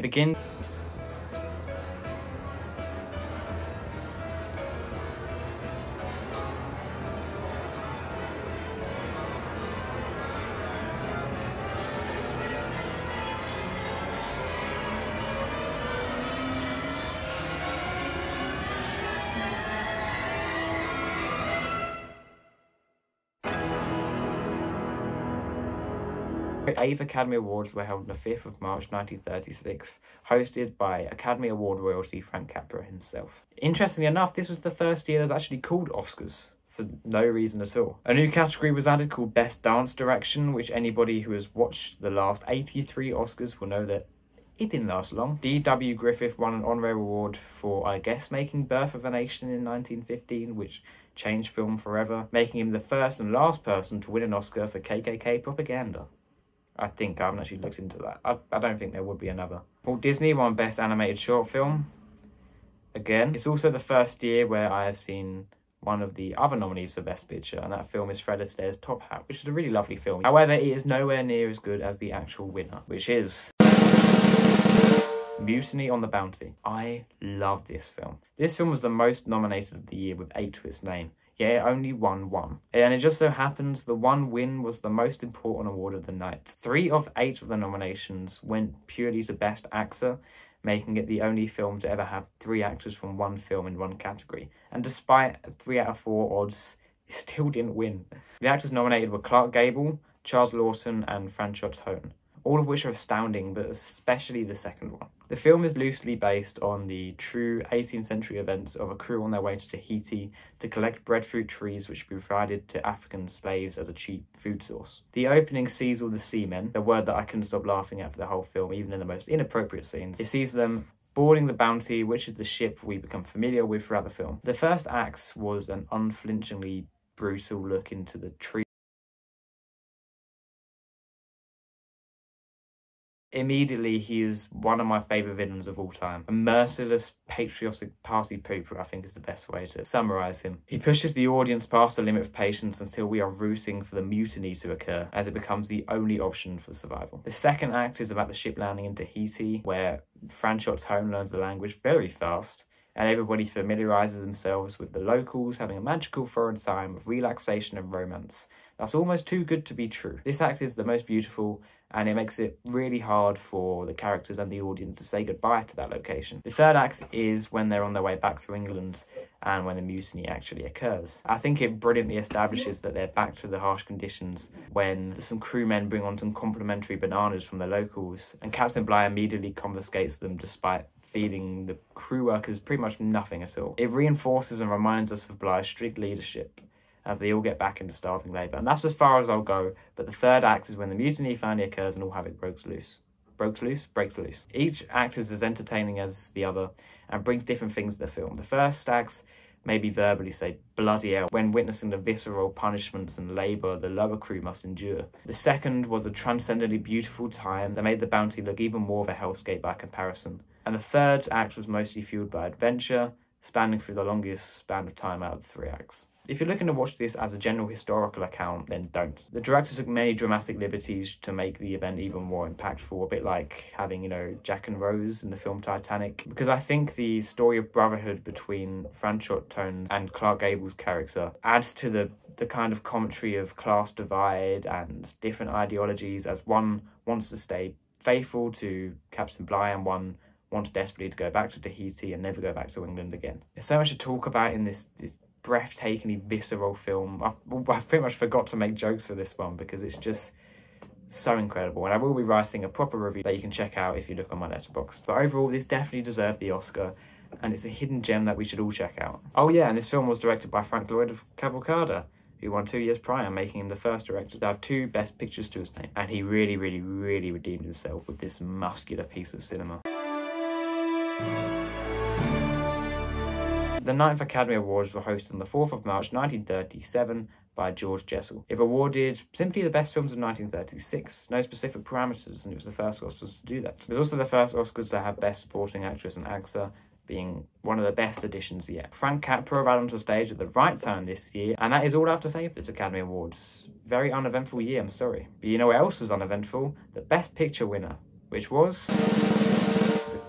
It again The 8th Academy Awards were held on the 5th of March 1936, hosted by Academy Award royalty Frank Capra himself. Interestingly enough, this was the first year that was actually called Oscars, for no reason at all. A new category was added called Best Dance Direction, which anybody who has watched the last 83 Oscars will know that it didn't last long. D.W. Griffith won an honorary award for, I guess, making Birth of a Nation in 1915, which changed film forever, making him the first and last person to win an Oscar for KKK propaganda. I think I haven't actually looked into that. I don't think there would be another. Walt Disney won Best Animated Short Film. Again, it's also the first year where I have seen one of the other nominees for Best Picture, and that film is Fred Astaire's Top Hat, which is a really lovely film. However, it is nowhere near as good as the actual winner, which is Mutiny on the Bounty. I love this film. This film was the most nominated of the year with 8 to its name. Yeah, it only won 1. And it just so happens the one win was the most important award of the night. 3 of 8 of the nominations went purely to Best Actor, making it the only film to ever have 3 actors from one film in one category. And despite 3 out of 4 odds, it still didn't win. The actors nominated were Clark Gable, Charles Lawson and Franchot Hone, all of which are astounding, but especially the second one. The film is loosely based on the true 18th century events of a crew on their way to Tahiti to collect breadfruit trees which were provided to African slaves as a cheap food source. The opening sees all the seamen, the word that I couldn't stop laughing at for the whole film, even in the most inappropriate scenes. It sees them boarding the Bounty, which is the ship we become familiar with throughout the film. The first act was an unflinchingly brutal look into the tree. Immediately, he is one of my favourite villains of all time. A merciless, patriotic party pooper, I think is the best way to summarise him. He pushes the audience past the limit of patience until we are rooting for the mutiny to occur, as it becomes the only option for survival. The second act is about the ship landing in Tahiti, where Franchot Hone learns the language very fast, and everybody familiarises themselves with the locals, having a magical foreign time of relaxation and romance. That's almost too good to be true. This act is the most beautiful, and it makes it really hard for the characters and the audience to say goodbye to that location. The third act is when they're on their way back to England and when the mutiny actually occurs. I think it brilliantly establishes that they're back to the harsh conditions when some crewmen bring on some complimentary bananas from the locals, and Captain Bligh immediately confiscates them despite feeding the crew workers pretty much nothing at all. It reinforces and reminds us of Bligh's strict leadership as they all get back into starving labour. And that's as far as I'll go, but the third act is when the mutiny finally occurs and all havoc breaks loose. Breaks loose. Each act is as entertaining as the other and brings different things to the film. The first acts maybe verbally say bloody hell when witnessing the visceral punishments and labour the lower crew must endure. The second was a transcendently beautiful time that made the Bounty look even more of a hellscape by comparison. And the third act was mostly fueled by adventure, spanning through the longest span of time out of the 3 acts. If you're looking to watch this as a general historical account, then don't. The director took many dramatic liberties to make the event even more impactful, a bit like having, Jack and Rose in the film Titanic, because I think the story of brotherhood between Franchot Hone and Clark Gable's character adds to the kind of commentary of class divide and different ideologies, as one wants to stay faithful to Captain Bligh and one wants desperately to go back to Tahiti and never go back to England again. There's so much to talk about in this breathtakingly visceral film. I pretty much forgot to make jokes for this one because it's just so incredible, and I will be writing a proper review that you can check out if you look on my letterboxd. But overall, this definitely deserved the Oscar, and it's a hidden gem that we should all check out. Oh yeah, and this film was directed by Frank Lloyd of Cavalcada, who won 2 years prior, making him the first director to have 2 Best Pictures to his name. And he really, really, really redeemed himself with this muscular piece of cinema. The 9th Academy Awards were hosted on the 4th of March 1937 by George Jessel. It awarded simply the best films of 1936, no specific parameters, and it was the first Oscars to do that. It was also the first Oscars to have Best Supporting Actress and Actor, being one of the best additions yet. Frank Capra arrived onto the stage at the right time this year, and that is all I have to say for this Academy Awards. Very uneventful year, I'm sorry. But you know what else was uneventful? The Best Picture winner, which was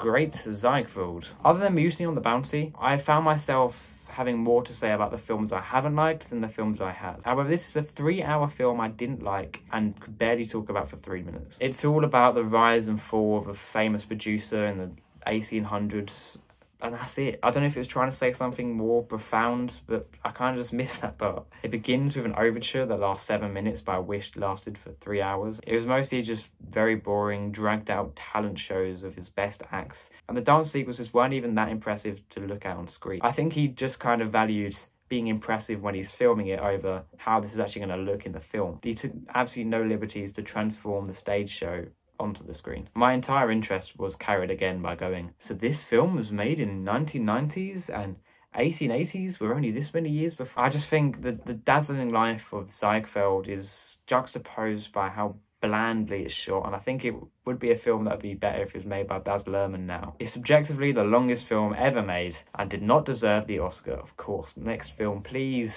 Great Ziegfeld. Other than Mutiny on the Bounty, I found myself having more to say about the films I haven't liked than the films I have. However, this is a 3-hour film I didn't like and could barely talk about for 3 minutes. It's all about the rise and fall of a famous producer in the 1800s, and that's it. I don't know if it was trying to say something more profound, but I kind of just missed that part. It begins with an overture that lasts 7 minutes, but I wished lasted for 3 hours. It was mostly just very boring, dragged out talent shows of his best acts, and the dance sequences weren't even that impressive to look at on screen. I think he just kind of valued being impressive when he's filming it over how this is actually going to look in the film. He took absolutely no liberties to transform the stage show onto the screen. My entire interest was carried again by going, so this film was made in 1990s and 1880s were only this many years before. I just think that the dazzling life of Ziegfeld is juxtaposed by how blandly it's shot, and I think it would be a film that would be better if it was made by Baz Luhrmann now. It's subjectively the longest film ever made and did not deserve the Oscar, of course. Next film, please.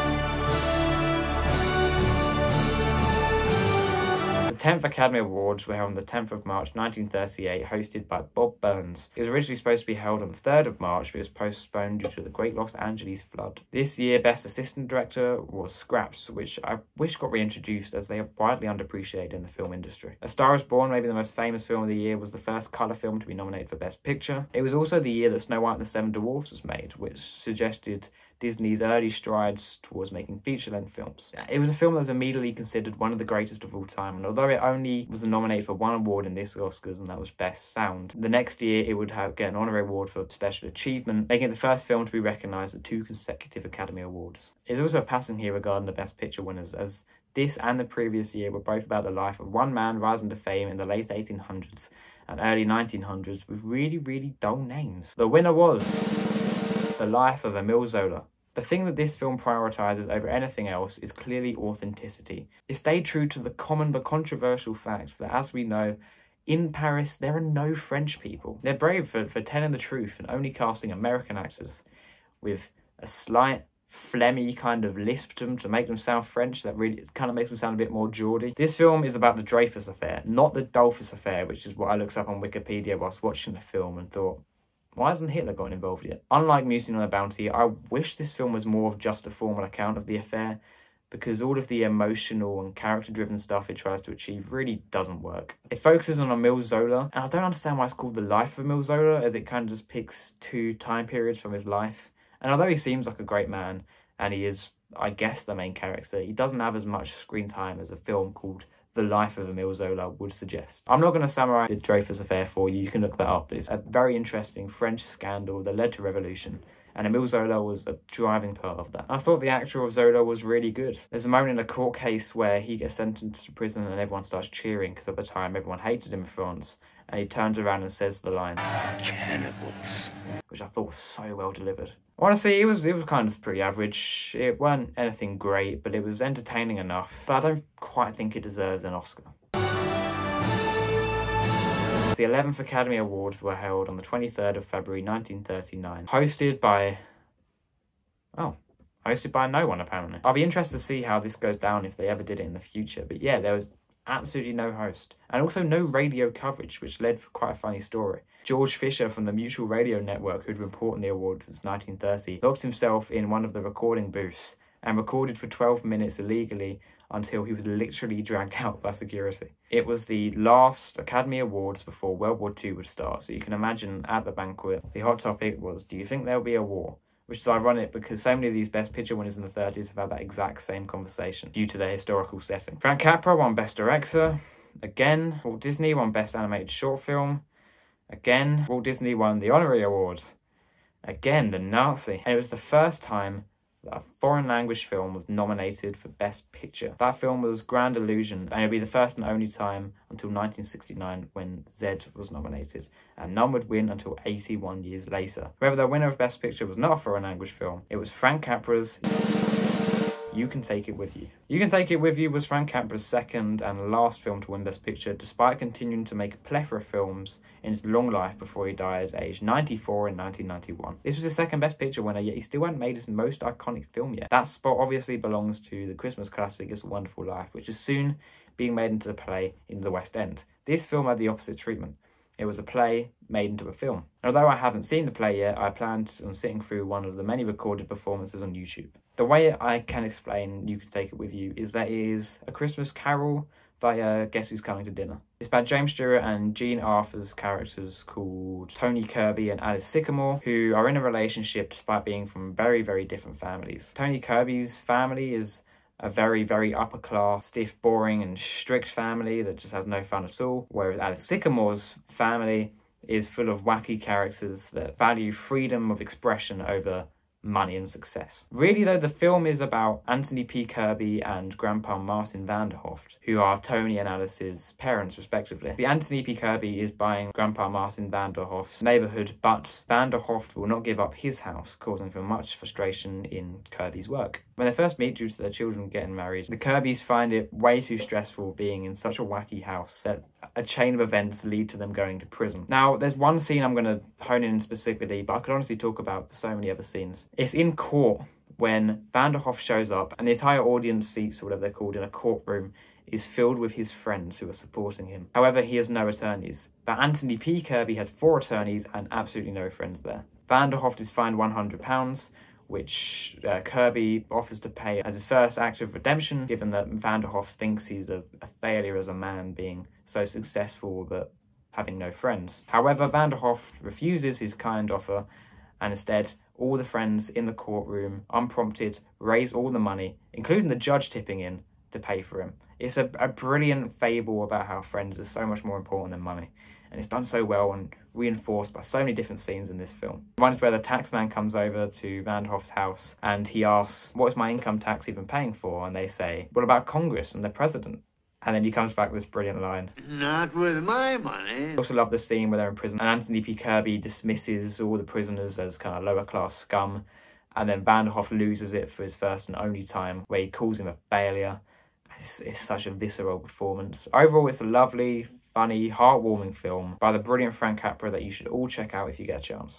The 10th Academy Awards were held on the 10th of March 1938, hosted by Bob Burns. It was originally supposed to be held on the 3rd of March, but it was postponed due to the Great Los Angeles flood. This year, Best Assistant Director was Scraps, which I wish got reintroduced as they are widely underappreciated in the film industry. A Star is Born, maybe the most famous film of the year, was the first colour film to be nominated for Best Picture. It was also the year that Snow White and the Seven Dwarfs was made, which suggested Disney's early strides towards making feature-length films. It was a film that was immediately considered one of the greatest of all time, and although it only was nominated for one award in this Oscars, and that was Best Sound, the next year it would get an honorary award for Special Achievement, making it the first film to be recognised at 2 consecutive Academy Awards. It's also a passing here regarding the Best Picture winners, as this and the previous year were both about the life of one man rising to fame in the late 1800s and early 1900s with really, really dull names. The winner was The Life of Emile Zola. The thing that this film prioritises over anything else is clearly authenticity. It stayed true to the common but controversial fact that, as we know, in Paris there are no French people. They're brave for telling the truth and only casting American actors with a slight phlegmy kind of lisp to them to make them sound French that really kind of makes them sound a bit more Geordie. This film is about the Dreyfus Affair, not the Dollfuss Affair, which is what I looked up on Wikipedia whilst watching the film and thought, why hasn't Hitler gotten involved yet? Unlike Mutiny on the Bounty, I wish this film was more of just a formal account of the affair, because all of the emotional and character-driven stuff it tries to achieve really doesn't work. It focuses on Emile Zola, and I don't understand why it's called The Life of Emile Zola, as it kind of just picks 2 time periods from his life. And although he seems like a great man, and he is, I guess, the main character, he doesn't have as much screen time as a film called The Life of Emile Zola would suggest. I'm not going to summarise the Dreyfus Affair for you can look that up. It's a very interesting French scandal that led to revolution, and Emile Zola was a driving part of that. I thought the actor of Zola was really good. There's a moment in a court case where he gets sentenced to prison and everyone starts cheering, because at the time everyone hated him in France, and he turns around and says the line, "Cannibals," which I thought was so well delivered. Honestly, it was kind of pretty average. It weren't anything great, but it was entertaining enough. But I don't quite think it deserves an Oscar. The 11th Academy Awards were held on the 23rd of February 1939. Hosted by no one, apparently. I'll be interested to see how this goes down if they ever did it in the future. But yeah, there was absolutely no host. And also no radio coverage, which led for quite a funny story. George Fisher from the Mutual Radio Network, who'd reported the awards since 1930, locked himself in one of the recording booths and recorded for 12 minutes illegally until he was literally dragged out by security. It was the last Academy Awards before World War II would start, so you can imagine at the banquet, the hot topic was, do you think there'll be a war? Which is ironic because so many of these Best Picture winners in the 30s have had that exact same conversation due to their historical setting. Frank Capra won Best Director. Again, Walt Disney won Best Animated Short Film. Again, Walt Disney won the Honorary Awards. Again, the Nazi. And it was the first time that a foreign language film was nominated for Best Picture. That film was Grand Illusion, and it'll be the first and only time until 1969 when Zed was nominated, and none would win until 81 years later. However, the winner of Best Picture was not a foreign language film. It was Frank Capra's You Can Take It With You. You Can Take It With You was Frank Capra's second and last film to win Best Picture, despite continuing to make a plethora of films in his long life before he died at age 94 in 1991. This was his second Best Picture winner, yet he still hadn't made his most iconic film yet. That spot obviously belongs to the Christmas classic It's a Wonderful Life, which is soon being made into the play in the West End. This film had the opposite treatment. It was a play made into a film. Although I haven't seen the play yet, I planned on sitting through one of the many recorded performances on YouTube. The way I can explain You Can Take It With You is that it is A Christmas Carol by Guess Who's Coming to Dinner. It's about James Stewart and Jean Arthur's characters called Tony Kirby and Alice Sycamore, who are in a relationship despite being from very, very different families. Tony Kirby's family is a very, very upper class, stiff, boring and strict family that just has no fun at all, whereas Alice Sycamore's family is full of wacky characters that value freedom of expression over money and success. Really though, the film is about Anthony P. Kirby and Grandpa Martin Vanderhoft, who are Tony and Alice's parents respectively. The Anthony P. Kirby is buying Grandpa Martin Vanderhoft's neighbourhood, but Vanderhoft will not give up his house, causing for much frustration in Kirby's work. When they first meet due to their children getting married, the Kirbys find it way too stressful being in such a wacky house that a chain of events lead to them going to prison. Now, there's one scene I'm going to hone in specifically, but I could honestly talk about so many other scenes. It's in court when Vanderhoft shows up and the entire audience seats, or whatever they're called, in a courtroom is filled with his friends who are supporting him. However, he has no attorneys. But Anthony P. Kirby had 4 attorneys and absolutely no friends there. Vanderhoft is fined £100, which Kirby offers to pay as his first act of redemption, given that Vanderhoft thinks he's a failure as a man, being so successful but having no friends. However, Vanderhoft refuses his kind offer, and instead all the friends in the courtroom, unprompted, raise all the money, including the judge tipping in, to pay for him. It's a brilliant fable about how friends are so much more important than money. And it's done so well and reinforced by so many different scenes in this film. One is where the taxman comes over to Vanderhoft's house and he asks, what is my income tax even paying for? And they say, what about Congress and the president? And then he comes back with this brilliant line. Not with my money. I also love the scene where they're in prison and Anthony P. Kirby dismisses all the prisoners as kind of lower class scum. And then Vanderhoft loses it for his first and only time, where he calls him a failure. It's such a visceral performance. Overall, it's a lovely, funny, heartwarming film by the brilliant Frank Capra that you should all check out if you get a chance.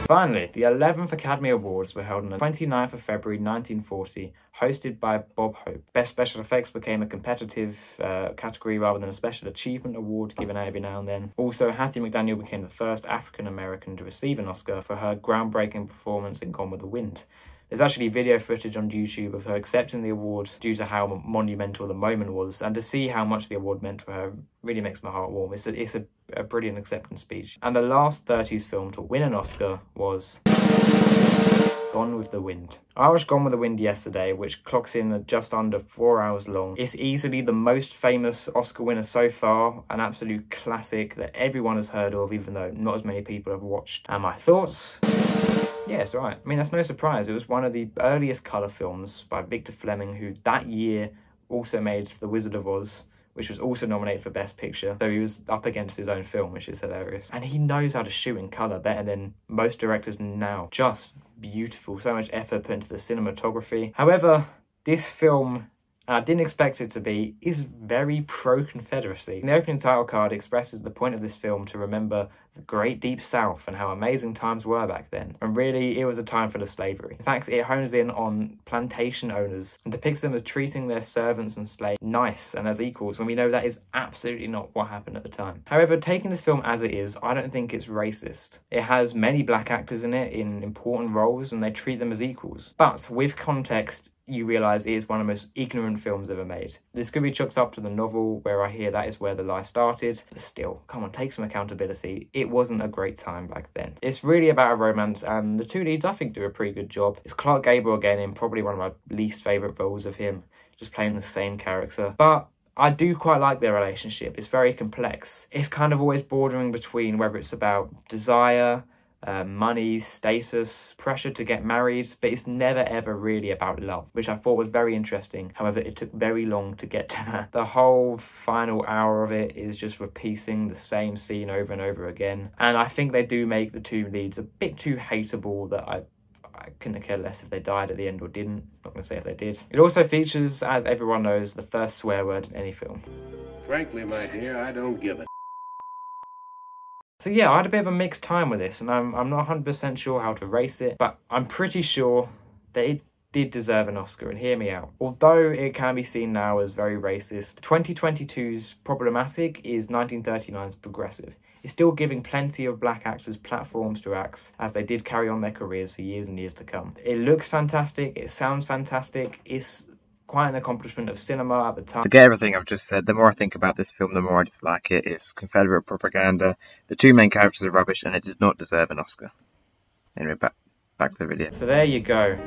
Finally, the 11th Academy Awards were held on the 29th of February 1940, hosted by Bob Hope. Best Special Effects became a competitive category rather than a Special Achievement Award given out every now and then. Also, Hattie McDaniel became the first African-American to receive an Oscar for her groundbreaking performance in Gone with the Wind. There's actually video footage on YouTube of her accepting the awards due to how monumental the moment was, and to see how much the award meant to her really makes my heart warm. It's a brilliant acceptance speech. And the last 30s film to win an Oscar was Gone with the Wind. I watched Gone with the Wind yesterday, which clocks in at just under 4 hours long. It's easily the most famous Oscar winner so far, an absolute classic that everyone has heard of, even though not as many people have watched. And my thoughts? Yeah, it's right. I mean, that's no surprise. It was one of the earliest colour films by Victor Fleming, who that year also made The Wizard of Oz, which was also nominated for Best Picture. So he was up against his own film, which is hilarious. And he knows how to shoot in colour better than most directors now. Just beautiful. So much effort put into the cinematography. However, this film, and I didn't expect it to be, is very pro-Confederacy. The opening title card expresses the point of this film to remember the Great Deep South and how amazing times were back then. And really, it was a time full of slavery. In fact, it hones in on plantation owners and depicts them as treating their servants and slaves nice and as equals, when we know that is absolutely not what happened at the time. However, taking this film as it is, I don't think it's racist. It has many black actors in it in important roles and they treat them as equals. But with context, you realise it is one of the most ignorant films ever made. This could be chucked up to the novel, where I hear that is where the lie started, but still, come on, take some accountability. It wasn't a great time back then. It's really about a romance, and the 2 leads I think do a pretty good job. It's Clark Gable again in probably one of my least favourite roles of him, just playing the same character. But I do quite like their relationship. It's very complex. It's kind of always bordering between whether it's about desire, money, status, pressure to get married, but it's never ever really about love, which I thought was very interesting. However, it took very long to get to that. The whole final hour of it is just repeating the same scene over and over again, and I think they do make the 2 leads a bit too hateable that I couldn't care less if they died at the end or didn't. Not going to say if they did. It also features, as everyone knows, the first swear word in any film. Frankly, my dear, I don't give a. So yeah, I had a bit of a mixed time with this, and I'm not 100% sure how to race it, but I'm pretty sure that it did deserve an Oscar, and hear me out. Although it can be seen now as very racist, 2022's problematic is 1939's progressive. It's still giving plenty of black actors platforms to act as they did carry on their careers for years and years to come. It looks fantastic, it sounds fantastic, it's quite an accomplishment of cinema at the time. Forget everything I've just said. The more I think about this film, the more I dislike it. It's Confederate propaganda. The two main characters are rubbish, and it does not deserve an Oscar. Anyway, back to the video. So there you go,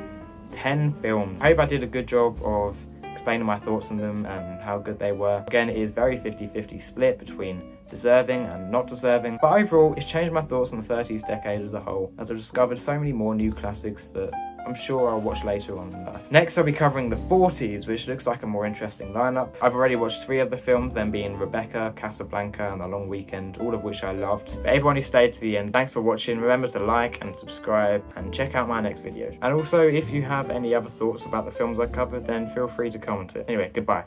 10 films. I hope I did a good job of explaining my thoughts on them and how good they were. Again, it is very 50-50 split between deserving and not deserving, but overall it's changed my thoughts on the 30s decade as a whole, as I've discovered so many more new classics that I'm sure I'll watch later on in life. Next I'll be covering the 40s, which looks like a more interesting lineup. I've already watched 3 of the films, them being Rebecca, Casablanca and The Long Weekend, all of which I loved. But everyone who stayed to the end, thanks for watching. Remember to like and subscribe and check out my next video. And also, if you have any other thoughts about the films I covered, then feel free to comment it. Anyway, goodbye.